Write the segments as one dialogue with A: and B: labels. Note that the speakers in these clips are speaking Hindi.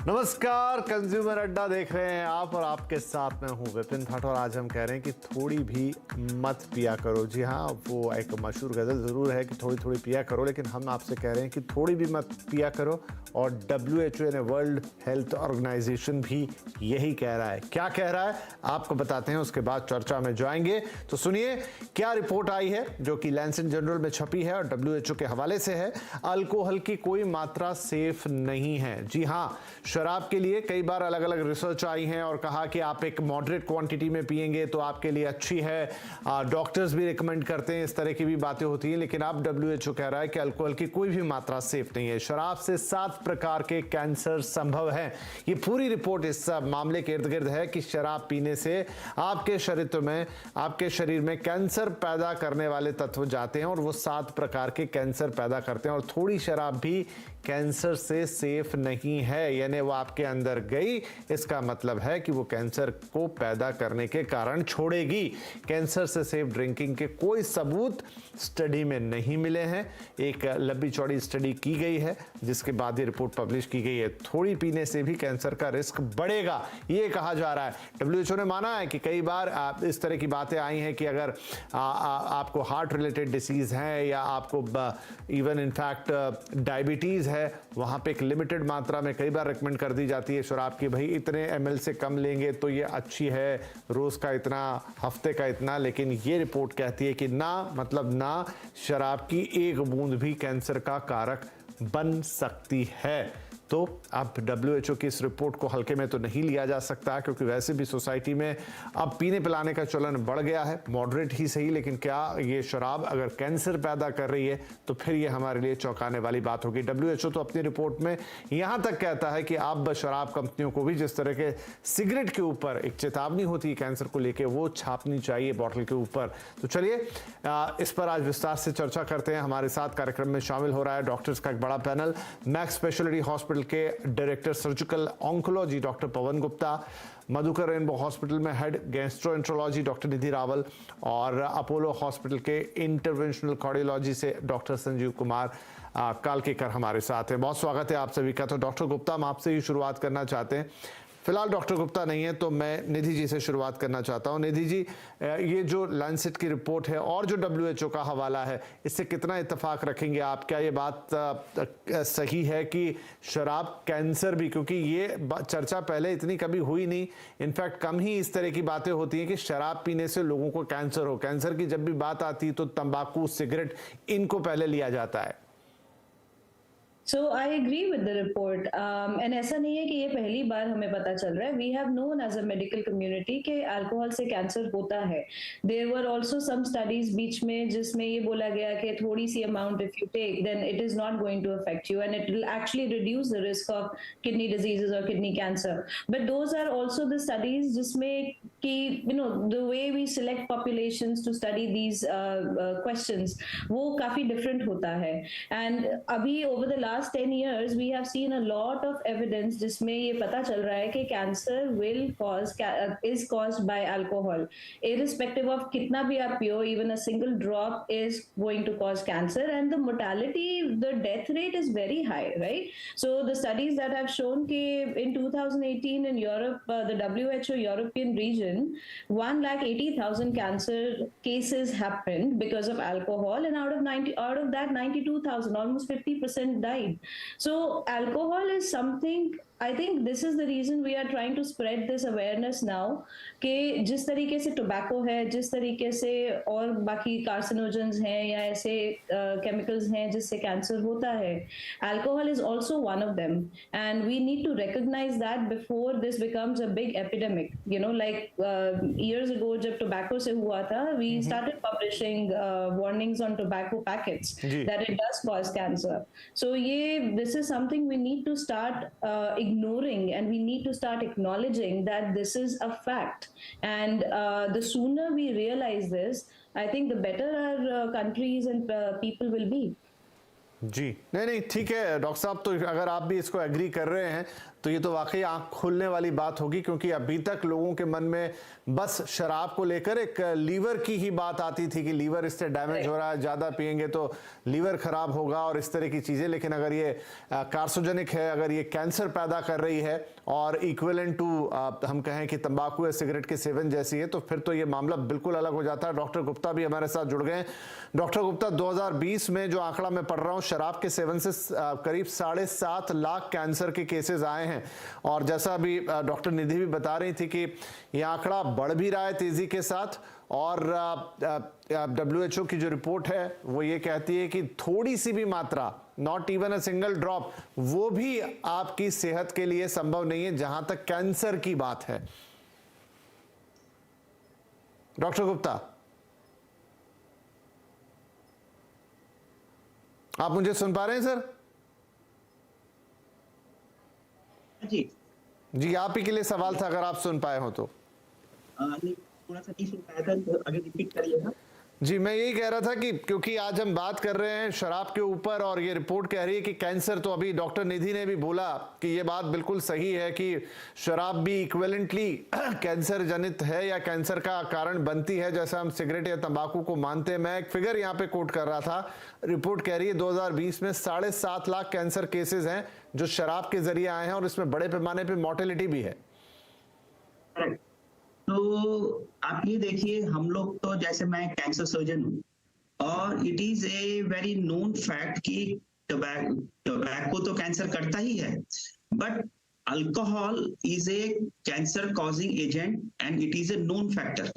A: नमस्कार, कंज्यूमर अड्डा देख रहे हैं आप और आपके साथ मैं हूं विपिन भट्ट। और आज हम कह रहे हैं कि थोड़ी भी मत पिया करो। जी हाँ, वो एक मशहूर गज़ल ज़रूर है कि थोड़ी थोड़ी पिया करो, लेकिन हम आपसे कह रहे हैं कि थोड़ी भी मत पिया करो। और WHO यानी वर्ल्ड हेल्थ ऑर्गेनाइजेशन भी यही कह रहा है। क्या कह रहा है आपको बताते हैं, उसके बाद चर्चा में जाएंगे। तो सुनिए क्या रिपोर्ट आई है जो कि लैंसेट जर्नल में छपी है और WHO के हवाले से है। अल्कोहल की कोई मात्रा सेफ नहीं है। जी हाँ, शराब के लिए कई बार अलग अलग रिसर्च आई हैं और कहा कि आप एक मॉडरेट क्वांटिटी में पिएंगे तो आपके लिए अच्छी है। डॉक्टर्स भी रिकमेंड करते हैं, इस तरह की भी बातें होती हैं। लेकिन अब WHO कह रहा है कि अल्कोहल की कोई भी मात्रा सेफ नहीं है। शराब से 7 प्रकार के कैंसर संभव हैं। ये पूरी रिपोर्ट इस मामले के इर्द गिर्द है कि शराब पीने से आपके शरीर में कैंसर पैदा करने वाले तत्व जाते हैं और वो 7 प्रकार के कैंसर पैदा करते हैं। और थोड़ी शराब भी कैंसर से सेफ नहीं है, यानी वो आपके अंदर गई, इसका मतलब है कि वो कैंसर को पैदा करने के कारण छोड़ेगी। कैंसर से सेफ ड्रिंकिंग के कोई सबूत स्टडी में नहीं मिले हैं। एक लंबी चौड़ी स्टडी की गई है जिसके बाद ये रिपोर्ट पब्लिश की गई है। थोड़ी पीने से भी कैंसर का रिस्क बढ़ेगा, ये कहा जा रहा है। WHO ने माना है कि कई बार इस तरह की बातें आई हैं कि अगर आपको हार्ट रिलेटेड डिसीज है या आपको इवन इनफैक्ट डायबिटीज है, वहां पे एक लिमिटेड मात्रा में कई बार रिकमेंड कर दी जाती है शराब की, भाई इतने ml से कम लेंगे तो ये अच्छी है, रोज का इतना, हफ्ते का इतना। लेकिन ये रिपोर्ट कहती है कि ना, मतलब ना, शराब की एक बूंद भी कैंसर का कारक बन सकती है। तो अब WHO की इस रिपोर्ट को हल्के में तो नहीं लिया जा सकता, क्योंकि वैसे भी सोसाइटी में अब पीने पिलाने का चलन बढ़ गया है, मॉडरेट ही सही। लेकिन क्या ये शराब अगर कैंसर पैदा कर रही है तो फिर ये हमारे लिए चौंकाने वाली बात होगी। WHO तो अपनी रिपोर्ट में यहां तक कहता है कि अब शराब कंपनियों को भी जिस तरह के सिगरेट के ऊपर एक चेतावनी होती है कैंसर को लेकर, वो छापनी चाहिए बॉटल के ऊपर। तो चलिए इस पर आज विस्तार से चर्चा करते हैं। हमारे साथ कार्यक्रम में शामिल हो रहा है डॉक्टर्स का एक बड़ा पैनल, मैक्स स्पेशलिटी हॉस्पिटल के director surgical oncology doctor Pawan Gupta, Madhukar rainbow hospital में हेड गैस्ट्रोएंट्रोलॉजी डॉक्टर निधि रावल और अपोलो हॉस्पिटल के इंटरवेंशनल कार्डियोलॉजी से डॉक्टर संजीव कुमार कालकेकर हमारे साथ हैं। बहुत स्वागत है आप सभी का। तो डॉक्टर गुप्ता, हम आपसे ही शुरुआत करना चाहते हैं। फिलहाल डॉक्टर गुप्ता नहीं है तो मैं निधि जी से शुरुआत करना चाहता हूं। निधि जी, ये जो लैंसेट की रिपोर्ट है और जो WHO का हवाला है, इससे कितना इत्तेफाक रखेंगे आप? क्या ये बात सही है कि शराब कैंसर भी, क्योंकि ये चर्चा पहले इतनी कभी हुई नहीं, इनफैक्ट कम ही इस तरह की बातें होती हैं कि शराब पीने से लोगों को कैंसर हो। कैंसर की जब भी बात आती है तो तंबाकू, सिगरेट, इनको पहले लिया जाता है।
B: So I agree with the report, and ऐसा नहीं है कि ये पहली बार हमें पता चल रहा है. We have known as a medical community कि अल्कोहल से कैंसर होता है. There were also some studies बीच में जिसमें ये बोला गया कि थोड़ी सी amount if you take, then it is not going to affect you and it will actually reduce the risk of kidney diseases or kidney cancer. But those are also the studies जिसमें कि the way we select populations to study these questions वो काफी different होता है. And अभी over the last 10 years we have seen a lot of evidence जिसमें ये पता चल रहा है कि cancer is caused by alcohol, irrespective of कितना भी आप पियो, even a single drop is going to cause cancer, and the mortality, the death rate is very high, right? So the studies that have shown कि in 2018 in Europe, the WHO European region, 180,000 cancer cases happened because of alcohol, and out of that 92,000, almost 50% died. So alcohol is something, I think this is the reason we are trying to spread this awareness now कि जिस तरीके से टोबैको है, जिस तरीके से और बाकी कार्सिनोजेंस हैं या ऐसे केमिकल्स हैं जिससे कैंसर होता है, alcohol is also one of them, and we need to recognize that before this becomes a big epidemic. Like years ago जब टोबैको से हुआ था, we started publishing warnings on tobacco packets that it does cause cancer. So this is something we need to start ignoring, and we need to start acknowledging that this is a fact. And the sooner we realize this, I think the better our countries and people will be.
A: जी, नहीं ठीक है डॉक्टर साहब, तो अगर आप भी इसको एग्री कर रहे हैं तो ये तो वाकई आंख खोलने वाली बात होगी, क्योंकि अभी तक लोगों के मन में बस शराब को लेकर एक लीवर की ही बात आती थी कि लीवर इससे डैमेज हो रहा है, ज़्यादा पिएंगे तो लीवर खराब होगा और इस तरह की चीज़ें। लेकिन अगर ये कार्सोजेनिक है, अगर ये कैंसर पैदा कर रही है और इक्विवेलेंट टू हम कहें कि तंबाकू या सिगरेट के सेवन जैसी है, तो फिर तो ये मामला बिल्कुल अलग हो जाता है। डॉक्टर गुप्ता भी हमारे साथ जुड़ गए हैं। डॉक्टर गुप्ता, 2020 में जो आंकड़ा मैं पढ़ रहा हूँ, शराब के सेवन से करीब 7.5 लाख कैंसर के केसेस आए हैं, और जैसा अभी डॉक्टर निधि भी बता रही थी कि यह आंकड़ा बढ़ भी रहा है तेजी के साथ, और WHO की जो रिपोर्ट है वो ये कहती है कि थोड़ी सी भी मात्रा, not even a single drop, वो भी आपकी सेहत के लिए संभव नहीं है जहां तक कैंसर की बात है। डॉक्टर गुप्ता, आप मुझे सुन पा रहे हैं सर? जी, आप ही के लिए सवाल था, अगर आप सुन पाए हो तो।
C: नहीं, थोड़ा सा नहीं सुन पाया था, तो अगर रिपीट करिएगा।
A: जी, मैं यही कह रहा था कि क्योंकि आज हम बात कर रहे हैं शराब के ऊपर, और ये रिपोर्ट कह रही है कि कैंसर, तो अभी डॉक्टर निधि ने भी बोला कि ये बात बिल्कुल सही है कि शराब भी इक्विवेलेंटली कैंसर जनित है या कैंसर का कारण बनती है, जैसा हम सिगरेट या तंबाकू को मानते हैं। मैं एक फिगर यहाँ पे कोट कर रहा था, रिपोर्ट कह रही है 2020 में 7.5 लाख कैंसर केसेस हैं जो शराब के जरिए आए हैं, और इसमें बड़े पैमाने पर मोर्टेलिटी भी है।
C: तो आप ये देखिए, हम लोग तो, जैसे मैं कैंसर सर्जन हूँ, और it is a very known fact कि टोबैको तो कैंसर करता ही है, but alcohol is a cancer causing agent and it is a known factor.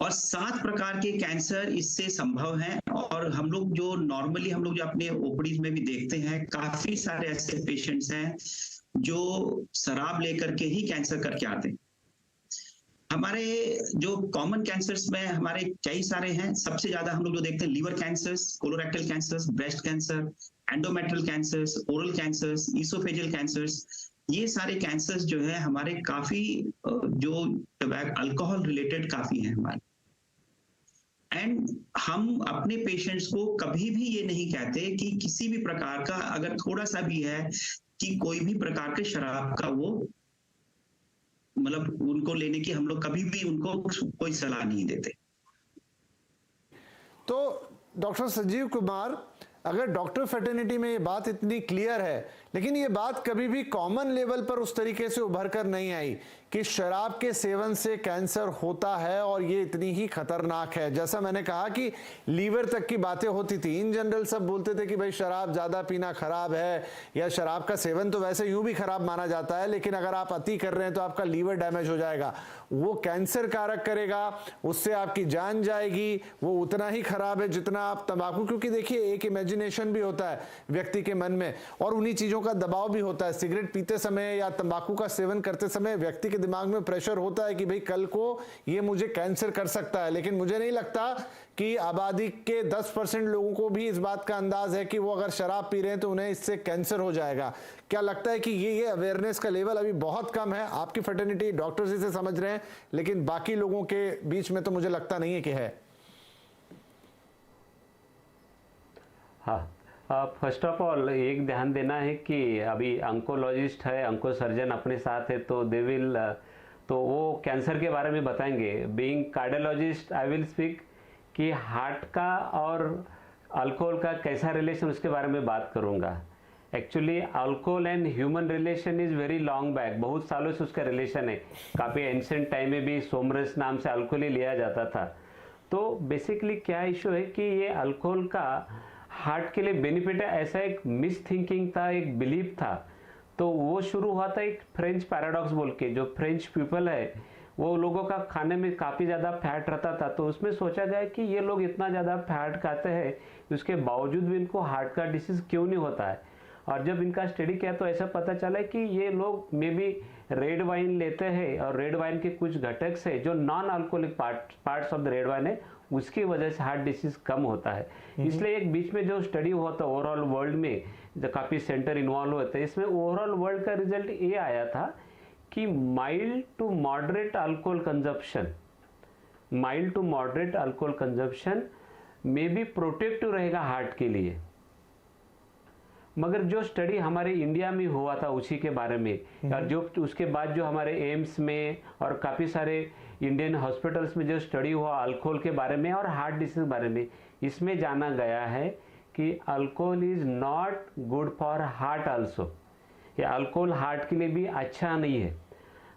C: और 7 प्रकार के कैंसर इससे संभव हैं, और हम लोग जो नॉर्मली हम लोग जो अपने ओपीडीज में भी देखते हैं, काफी सारे ऐसे पेशेंट्स हैं जो शराब लेकर के ही कैंसर करके आते हैं। हमारे जो कॉमन कैंसर्स में हमारे कई सारे हैं। सबसे ज्यादा हम लोग जो देखते हैं, liver cancers, colorectal cancers, breast cancer, endometrial cancers, oral cancers, oesophageal cancers, ये सारे कैंसर्स जो है हमारे काफी जो अल्कोहल रिलेटेड काफी हैं हमारे। एंड हम अपने पेशेंट्स को कभी भी ये नहीं कहते कि किसी भी प्रकार का, अगर थोड़ा सा भी है कि कोई भी प्रकार के शराब का वो मतलब उनको लेने की हम लोग कभी भी उनको कोई सलाह नहीं देते।
A: तो डॉक्टर संजीव कुमार, अगर डॉक्टर फैटर्निटी में ये बात इतनी क्लियर है, लेकिन ये बात कभी भी कॉमन लेवल पर उस तरीके से उभर कर नहीं आई कि शराब के सेवन से कैंसर होता है और ये इतनी ही खतरनाक है। जैसा मैंने कहा कि लीवर तक की बातें होती थी, इन जनरल सब बोलते थे कि भाई शराब ज़्यादा पीना खराब है, या शराब का सेवन तो वैसे यूं भी खराब माना जाता है, लेकिन अगर आप अति कर रहे हैं तो आपका लीवर डैमेज हो जाएगा, वो कैंसर कारक करेगा, उससे आपकी जान जाएगी, वो उतना ही खराब है जितना आप तंबाकू। क्योंकि देखिए, एक इमेजिनेशन भी होता है व्यक्ति के मन में, और उन्हीं चीज़ों का दबाव भी होता है। सिगरेट पीते समय या तंबाकू का सेवन करते समय व्यक्ति के दिमाग में प्रेशर होता है कि भाई कल को ये मुझे कैंसर कर सकता है। लेकिन मुझे नहीं लगता कि आबादी के 10% लोगों को भी इस बात का अंदाज है कि वो अगर शराब पी रहे हैं तो उन्हें इससे कैंसर हो जाएगा। क्या लगता है कि ये अवेयरनेस का लेवल अभी बहुत कम है? आपकी फैटर्निटी डॉक्टर्स इसे समझ रहे हैं, लेकिन बाकी लोगों के बीच में तो मुझे लगता नहीं है कि है।
D: हाँ, फर्स्ट ऑफ ऑल एक ध्यान देना है कि अभी ऑन्कोलॉजिस्ट है, ऑन्को सर्जन अपने साथ है, तो दे विल तो वो कैंसर के बारे में बताएंगे। Being cardiologist I will speak कि हार्ट का और अल्कोहल का कैसा रिलेशन, उसके बारे में बात करूँगा। Actually alcohol and human relation is very long back, बहुत सालों से उसका रिलेशन है। काफ़ी एंशिएंट टाइम में भी सोमरस नाम से अल्कोहल ही लिया जाता था। तो बेसिकली क्या इशू है कि ये अल्कोहल का हार्ट के लिए बेनिफिट है, ऐसा एक मिस थिंकिंग था, एक बिलीफ था। तो वो शुरू हुआ था एक फ्रेंच पैराडॉक्स बोल के, जो फ्रेंच पीपल है वो लोगों का खाने में काफ़ी ज़्यादा फैट रहता था। तो उसमें सोचा गया कि ये लोग इतना ज़्यादा फैट खाते हैं, उसके बावजूद भी इनको हार्ट का डिसीज़ क्यों नहीं होता है। और जब इनका स्टडी किया तो ऐसा पता चला कि ये लोग मे बी रेड वाइन लेते हैं, और रेड वाइन के कुछ घटक से जो non alcoholic parts of the red wine है, उसकी वजह से हार्ट डिसीज कम होता है। इसलिए एक बीच में जो स्टडी हुआ था ओवरऑल वर्ल्ड में, जो काफ़ी सेंटर इन्वॉल्व हुए थे, इसमें ओवरऑल वर्ल्ड का रिजल्ट ये आया था कि mild to moderate alcohol consumption में भी प्रोटेक्टिव रहेगा हार्ट के लिए। मगर जो स्टडी हमारे इंडिया में हुआ था उसी के बारे में, और जो उसके बाद जो हमारे एम्स में और काफ़ी सारे इंडियन हॉस्पिटल्स में जो स्टडी हुआ अल्कोहल के बारे में और हार्ट डिसीज के बारे में, इसमें जाना गया है कि alcohol is not good for heart also. ये अल्कोहल हार्ट के लिए भी अच्छा नहीं है।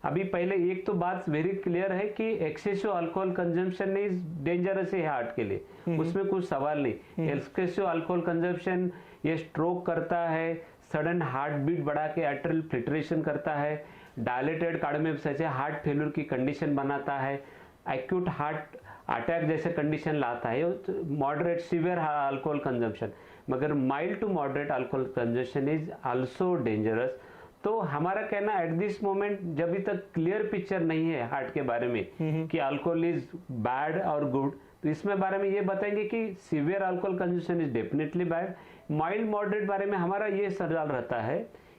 D: अभी पहले एक तो बात वेरी क्लियर है कि excessive alcohol consumption is dangerous है हार्ट के लिए, उसमें कुछ सवाल नहीं। एक्सेसिव अल्कोहल कंजम्पशन ये स्ट्रोक करता है, सडन हार्ट बीट बढ़ा के आर्टरियल फिल्ट्रेशन करता है, डायलेटेड कार्डियोमायोपैथी से हार्ट फेल्यूर की कंडीशन बनाता है, एक्यूट हार्ट अटैक जैसे कंडीशन लाता है, मॉडरेट सीवियर अल्कोहल कंजम्पशन। मगर mild to moderate alcohol consumption is also dangerous. तो हमारा कहना एट दिस मोमेंट, जब तक क्लियर पिक्चर नहीं है हार्ट के बारे में कि अल्कोहल इज बैड और गुड, तो इसमें बारे में ये बताएंगे कि severe alcohol consumption is definitely bad. Mild moderate बारे में हमारा ये सवाल रहता है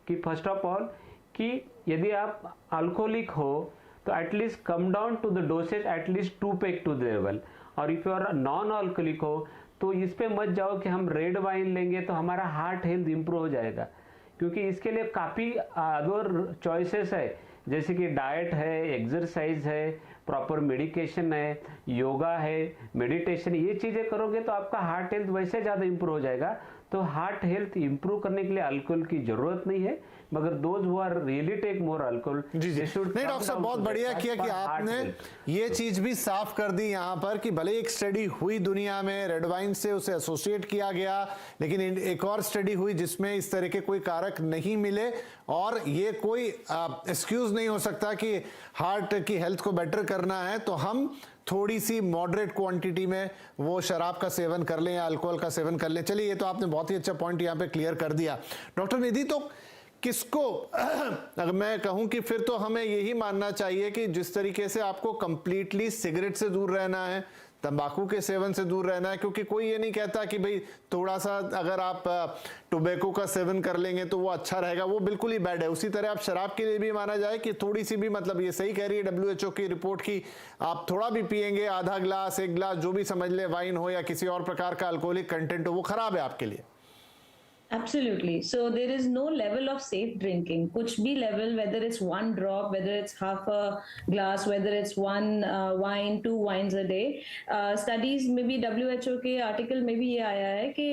D: कि फर्स्ट ऑफ ऑल कि यदि आप अल्कोहलिक हो तो at least come down to the dosage at least 2 peg to the level, और if you are non alcoholic हो तो इस पे मत जाओ कि हम रेड वाइन लेंगे तो हमारा हार्ट हेल्थ इंप्रूव हो जाएगा, क्योंकि इसके लिए काफ़ी अदर चॉइसेस है, जैसे कि डाइट है, एक्सरसाइज है, प्रॉपर मेडिकेशन है, योगा है, मेडिटेशन, ये चीज़ें करोगे तो आपका हार्ट हेल्थ वैसे ज़्यादा इंप्रूव हो जाएगा। तो हार्ट हेल्थ इंप्रूव करने के लिए अल्कोहल की जरूरत नहीं है, मगर those who are really take more alcohol.
A: जी जी, नहीं डॉक्टर साहब, बहुत बढ़िया किया कि आपने ये चीज भी साफ कर दी यहाँ पर कि भले एक स्टडी हुई दुनिया में, रेड वाइन से उसे एसोसिएट किया गया, लेकिन एक और स्टडी हुई जिसमें इस तरह के कोई कारक नहीं मिले, और ये कोई एक्सक्यूज नहीं हो सकता कि हार्ट की हेल्थ को बेटर करना है तो हम थोड़ी सी मॉडरेट क्वांटिटी में वो शराब का सेवन कर लें या अल्कोहल का सेवन कर लें। चलिए, ये तो आपने बहुत ही अच्छा पॉइंट यहाँ पे क्लियर कर दिया। डॉक्टर निधि, तो किसको अगर मैं कहूं कि फिर तो हमें यही मानना चाहिए कि जिस तरीके से आपको कंप्लीटली सिगरेट से दूर रहना है, तंबाकू के सेवन से दूर रहना है, क्योंकि कोई ये नहीं कहता कि भाई थोड़ा सा अगर आप टोबैको का सेवन कर लेंगे तो वो अच्छा रहेगा, वो बिल्कुल ही बैड है। उसी तरह आप शराब के लिए भी माना जाए कि थोड़ी सी भी, मतलब ये सही कह रही है WHO की रिपोर्ट की, आप थोड़ा भी पिएंगे, आधा गिलास, 1 गिलास, जो भी समझ ले, वाइन हो या किसी और प्रकार का अल्कोहलिक कंटेंट हो, वो खराब है आपके लिए।
B: Absolutely. So there is no level of safe drinking. कुछ भी level, whether it's 1 drop, whether it's half a glass, whether it's 1 wine, 2 wines a day. Studies में भी WHO के article में भी ये आया है कि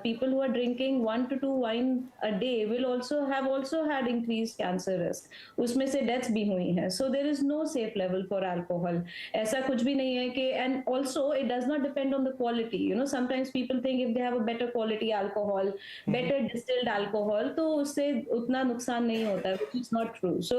B: people who are drinking 1 to 2 wine a day will also had increased cancer risk. उसमें से deaths भी हुई हैं. So there is no safe level for alcohol. ऐसा कुछ भी नहीं है कि, and also it does not depend on the quality. You know, sometimes people think if they have a better quality alcohol, better distilled alcohol, तो उससे उतना नुकसान नहीं होता है, which is not true. So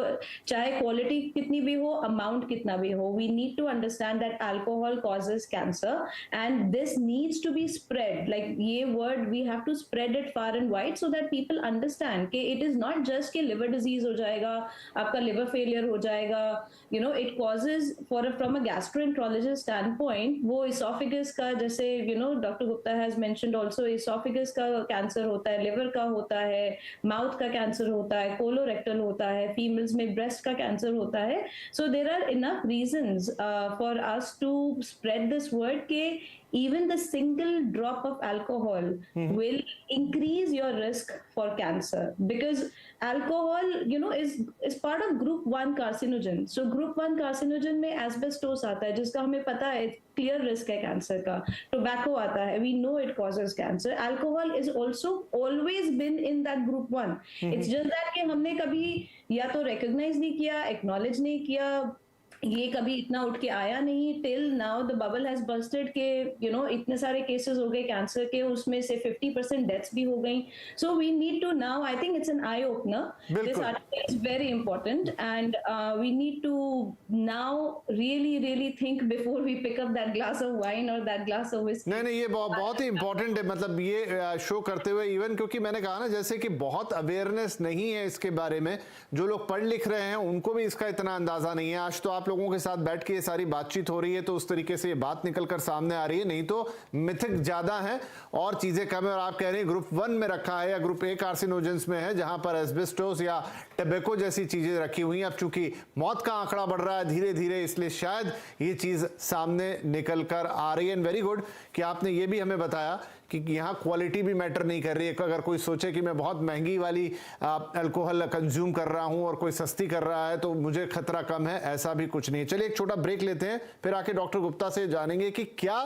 B: चाहे क्वालिटी कितनी भी हो, अमाउंट कितना भी हो, we need to understand that alcohol causes cancer and this needs to be spread. Like ये word we have to spread it far and wide so that people understand कि it is not just कि liver disease हो जाएगा, आपका liver failure हो जाएगा, you know, it causes from a gastroenterologist standpoint, वो esophagus का, जैसे you know Dr. Gupta has mentioned also, esophagus का कैंसर होता है, लिवर का होता है, माउथ का कैंसर होता है, कोलोरेक्टल होता है, फीमेल्स में ब्रेस्ट का कैंसर होता है. So there are enough reasons for us to spread this word के even the single drop of alcohol will increase your risk for cancer, because alcohol, you know, is part of group 1 carcinogen. So group 1 carcinogen में asbestos आता है, जिसका हमें पता है clear risk है कैंसर का. Tobacco आता है, we know it causes cancer. Alcohol is also always been in that group 1. It's just that कि हमने कभी या तो recognize नहीं किया, acknowledge नहीं किया, ये कभी इतना उठ के आया नहीं. Till now the bubble has bursted के, यू नो, इतने सारे केसेस हो गए कैंसर के, उसमें से 50% डेथ्स भी हो गई. So we need to now, I think it's an eye opener. This article is very important and we need to now really think before we pick up that glass of wine और दैट ग्लास ऑफ व्हिस्की.
A: नहीं, ये बहुत ही इंपॉर्टेंट है, मतलब ये शो करते हुए, इवन क्योंकि मैंने कहा ना, जैसे कि बहुत अवेयरनेस नहीं है इसके बारे में, जो लोग पढ़ लिख रहे हैं उनको भी इसका इतना अंदाजा नहीं है. आज तो आप लोगों के साथ बैठ के ये सारी बातचीत हो रही है तो उस तरीके से ये बात निकलकर सामने आ रही है, नहीं तो मिथक ज्यादा है और चीजें कम है. और आप कह रहे हैं ग्रुप 1 में रखा है या ग्रुप A कार्सिनोजेंस में है, जहां पर एस्बेस्टोस या टोबैको जैसी चीजें रखी हुई हैं. अब चूंकि मौत का आंकड़ा बढ़ रहा है धीरे धीरे, इसलिए शायद ये चीज सामने निकल कर आ रही है. एंड वेरी गुड कि आपने ये भी हमें बताया कि यहाँ क्वालिटी भी मैटर नहीं कर रही है। अगर कोई सोचे कि मैं बहुत महंगी वाली अल्कोहल कंज्यूम कर रहा हूँ और कोई सस्ती कर रहा है तो मुझे खतरा कम है, ऐसा भी कुछ नहीं है। चलिए एक छोटा ब्रेक लेते हैं, फिर आके डॉक्टर गुप्ता से जानेंगे कि क्या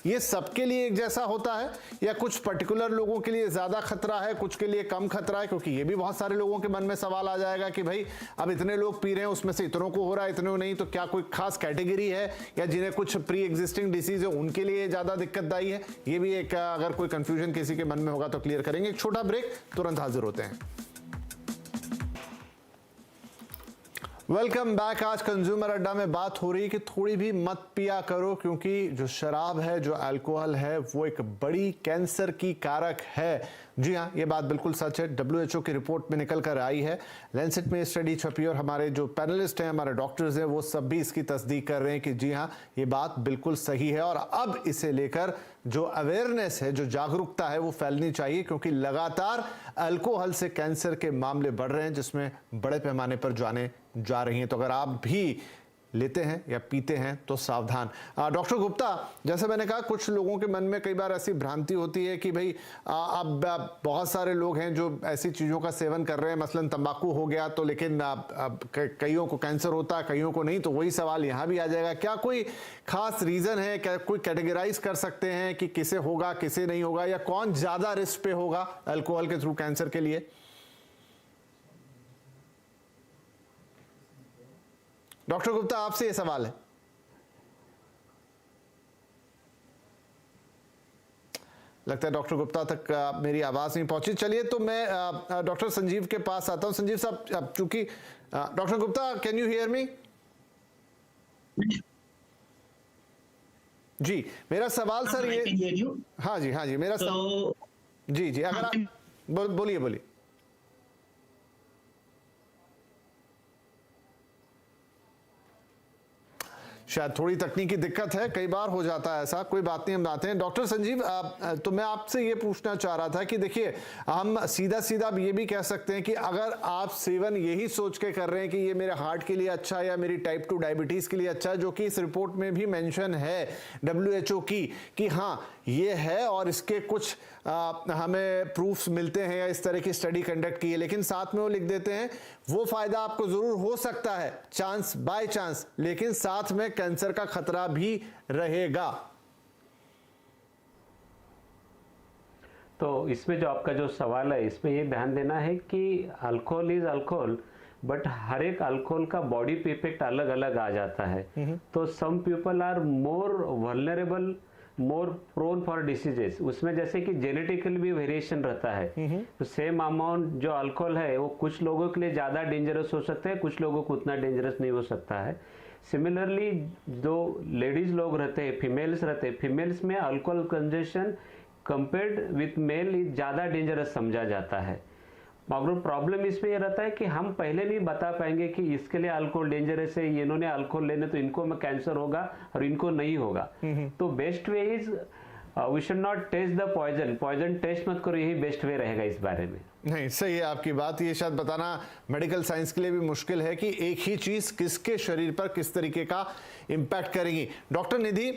A: ये सबके लिए एक जैसा होता है या कुछ पर्टिकुलर लोगों के लिए ज्यादा खतरा है, कुछ के लिए कम खतरा है। क्योंकि ये भी बहुत सारे लोगों के मन में सवाल आ जाएगा कि भाई अब इतने लोग पी रहे हैं, उसमें से इतनों को हो रहा है, इतनों नहीं, तो क्या कोई खास कैटेगरी है या जिन्हें कुछ प्री एग्जिस्टिंग डिसीज है उनके लिए ज्यादा दिक्कतदायी है। ये भी एक अगर कोई कंफ्यूजन किसी के मन में होगा तो क्लियर करेंगे। एक छोटा ब्रेक, तुरंत हाजिर होते हैं। Welcome back. आज कंज्यूमर अड्डा में बात हो रही है कि थोड़ी भी मत पिया करो, क्योंकि जो शराब है, जो अल्कोहल है, वो एक बड़ी कैंसर की कारक है। जी हाँ, ये बात बिल्कुल सच है। WHO की रिपोर्ट में निकल कर आई है, लैंसेट में स्टडी छपी और हमारे जो पैनलिस्ट हैं, हमारे डॉक्टर्स हैं, वो सब भी इसकी तस्दीक कर रहे हैं कि जी हाँ, ये बात बिल्कुल सही है। और अब इसे लेकर जो अवेयरनेस है, जो जागरूकता है, वो फैलनी चाहिए, क्योंकि लगातार अल्कोहल से कैंसर के मामले बढ़ रहे हैं, जिसमें बड़े पैमाने पर जाने जा रही हैं। तो अगर आप भी लेते हैं या पीते हैं तो सावधान। डॉक्टर गुप्ता, जैसे मैंने कहा, कुछ लोगों के मन में कई बार ऐसी भ्रांति होती है कि भाई अब बहुत सारे लोग हैं जो ऐसी चीज़ों का सेवन कर रहे हैं, मसलन तंबाकू हो गया तो, लेकिन कईयों को कैंसर होता है, कईयों को नहीं। तो वही सवाल यहाँ भी आ जाएगा, क्या कोई खास रीज़न है, क्या कोई कैटेगराइज कर सकते हैं कि किसे होगा किसे नहीं होगा, या कौन ज़्यादा रिस्क पे होगा अल्कोहल के थ्रू कैंसर के लिए? डॉक्टर गुप्ता, आपसे ये सवाल है। लगता है डॉक्टर गुप्ता तक मेरी आवाज नहीं पहुंची। चलिए तो मैं डॉक्टर संजीव के पास आता हूं। संजीव साहब, चूंकि doctor Gupta, can you hear me? जी, मेरा सवाल सर ये, हाँ जी मेरा जी अगर आप बोलिए। शायद थोड़ी तकनीकी दिक्कत है, कई बार हो जाता है ऐसा, कोई बात नहीं, हम आते हैं। डॉक्टर संजीव, तो मैं आपसे ये पूछना चाह रहा था कि देखिए, हम सीधा ये भी कह सकते हैं कि अगर आप सेवन यही सोच के कर रहे हैं कि ये मेरे हार्ट के लिए अच्छा है या मेरी टाइप 2 डायबिटीज के लिए अच्छा है, जो कि इस रिपोर्ट में भी मेंशन है WHO की कि हाँ ये है और इसके कुछ हमें प्रूफ्स मिलते हैं या इस तरह की स्टडी कंडक्ट की है, लेकिन साथ में वो लिख देते हैं वो फायदा आपको जरूर हो सकता है, चांस बाय चांस, लेकिन साथ में कैंसर का खतरा भी रहेगा।
D: तो इसमें जो आपका जो सवाल है, इसमें ये ध्यान देना है कि अल्कोहल इज अल्कोहल, बट हर एक अल्कोहल का बॉडी पे इफेक्ट अलग अलग आ जाता है। तो some people are more vulnerable, more prone for diseases. उसमें जैसे कि जेनेटिकल भी वेरिएशन रहता है। तो सेम अमाउंट जो अल्कोहल है वो कुछ लोगों के लिए ज़्यादा डेंजरस हो सकता है, कुछ लोगों को उतना डेंजरस नहीं हो सकता है। सिमिलरली जो लेडीज लोग रहते हैं, फीमेल्स रहते हैं, फीमेल्स में alcohol consumption compared with mail ज़्यादा डेंजरस समझा जाता है। मगर प्रॉब्लम इसमें यह रहता है कि हम पहले नहीं बता पाएंगे कि इसके लिए अल्कोहल डेंजरस है, इन्होंने अल्कोहल लेने तो इनको में कैंसर होगा और इनको नहीं होगा। तो best way is we should not test the poison test मत करो, यही बेस्ट वे रहेगा इस बारे में।
A: नहीं, सही है आपकी बात। ये शायद बताना मेडिकल साइंस के लिए भी मुश्किल है कि एक ही चीज किसके शरीर पर किस तरीके का इंपैक्ट करेगी। डॉक्टर निधि,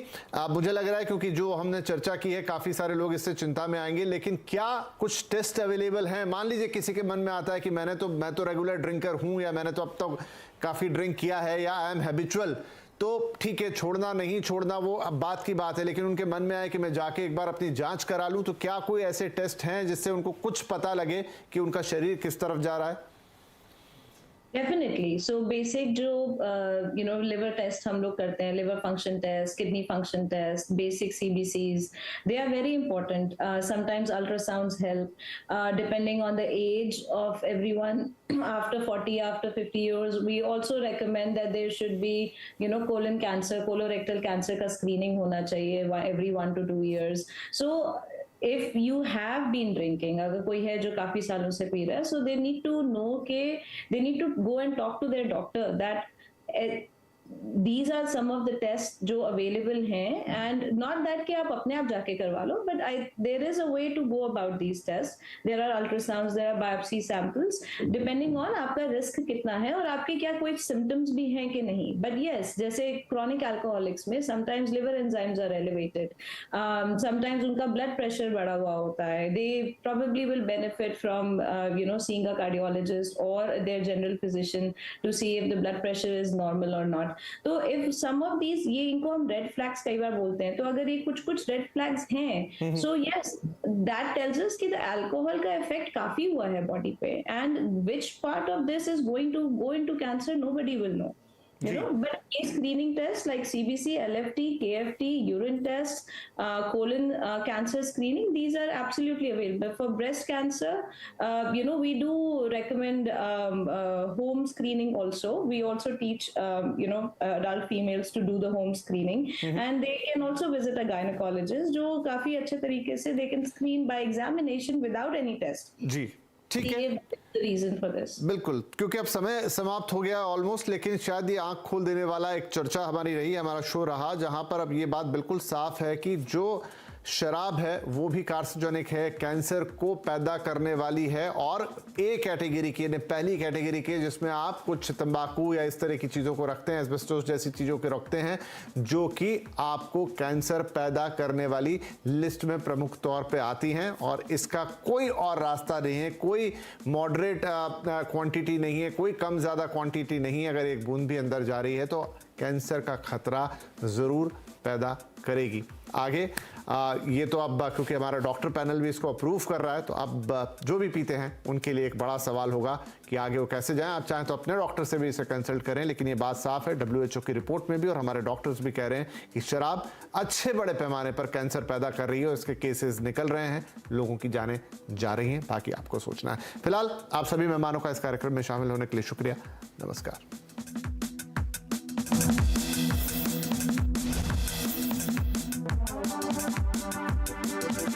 A: मुझे लग रहा है क्योंकि जो हमने चर्चा की है काफी सारे लोग इससे चिंता में आएंगे, लेकिन क्या कुछ टेस्ट अवेलेबल हैं? मान लीजिए किसी के मन में आता है कि मैं तो रेगुलर ड्रिंकर हूं, या मैंने तो अब तक काफी ड्रिंक किया है, या आई एम हैबिचुअल, तो ठीक है, छोड़ना नहीं छोड़ना वो अब बात की बात है, लेकिन उनके मन में आए कि मैं जाके एक बार अपनी जांच करा लूं, तो क्या कोई ऐसे टेस्ट हैं जिससे उनको कुछ पता लगे कि उनका शरीर किस तरफ जा रहा है?
B: डेफिनेटली। सो बेसिक जो लिवर टेस्ट हम लोग करते हैं, liver function test, kidney function test, basic CBCs, they are very important. Sometimes ultrasounds help, depending on the age of everyone. After 40, after 50 years, we also recommend that there should be colon cancer, colorectal cancer का screening होना चाहिए every 1 to 2 years. So if you have been drinking, अगर कोई है जो काफी सालों से पी रहा है, so they need to know के they need to go and talk to their doctor that these are some of the tests जो available हैं, and not that कि आप अपने आप जाके करवा लो, but there is a way to go about these tests. There are ultrasounds, there are biopsy samples, depending on आपका risk कितना है और आपके क्या कोई symptoms भी हैं कि नहीं. But yes, जैसे chronic alcoholics में sometimes liver enzymes are elevated, sometimes उनका blood pressure बढ़ा हुआ होता है. They probably will benefit from seeing a cardiologist or their general physician to see if the blood pressure is normal or not. तो इफ सम ऑफ दीज, ये इनको हम रेड फ्लैग्स कई बार बोलते हैं, तो अगर ये कुछ कुछ रेड फ्लैग्स हैं, so yes that tells us कि द अल्कोहल का इफेक्ट काफी हुआ है बॉडी पे, and which part of this is going to go into cancer, nobody will know. But screening tests like CBC, LFT, KFT, urine tests, colon cancer screening, these are absolutely available. For breast cancer, we do recommend home screening also. We also teach, adult females to do the home screening, and they can also visit a gynecologist जो काफी अच्छे तरीके से they can screen by examination without any test.
A: जी, ठीक है.
B: रीजन फॉर दिस,
A: बिल्कुल, क्योंकि अब समय समाप्त हो गया ऑलमोस्ट, लेकिन शायद ये आंख खोल देने वाला एक चर्चा हमारी रही, हमारा शो रहा, जहां पर अब ये बात बिल्कुल साफ है कि जो शराब है वो भी कार्सिनोजेनिक है, कैंसर को पैदा करने वाली है, और ए कैटेगरी की, पहली कैटेगरी की, जिसमें आप कुछ तंबाकू या इस तरह की चीज़ों को रखते हैं, एस्बेस्टोस जैसी चीज़ों को रखते हैं, जो कि आपको कैंसर पैदा करने वाली लिस्ट में प्रमुख तौर पे आती हैं, और इसका कोई और रास्ता नहीं है, कोई मॉडरेट क्वांटिटी नहीं है, कोई कम ज़्यादा क्वांटिटी नहीं है. अगर एक बूंद भी अंदर जा रही है तो कैंसर का खतरा ज़रूर पैदा करेगी. आगे ये तो अब क्योंकि हमारा डॉक्टर पैनल भी इसको अप्रूव कर रहा है, तो अब जो भी पीते हैं उनके लिए एक बड़ा सवाल होगा कि आगे वो कैसे जाएं. आप चाहें तो अपने डॉक्टर से भी इसे कंसल्ट करें, लेकिन ये बात साफ है, WHO की रिपोर्ट में भी और हमारे डॉक्टर्स भी कह रहे हैं कि शराब अच्छे बड़े पैमाने पर कैंसर पैदा कर रही है, इसके केसेस निकल रहे हैं, लोगों की जानें जा रही हैं. बाकी आपको सोचना है. फिलहाल आप सभी मेहमानों का इस कार्यक्रम में शामिल होने के लिए शुक्रिया. नमस्कार.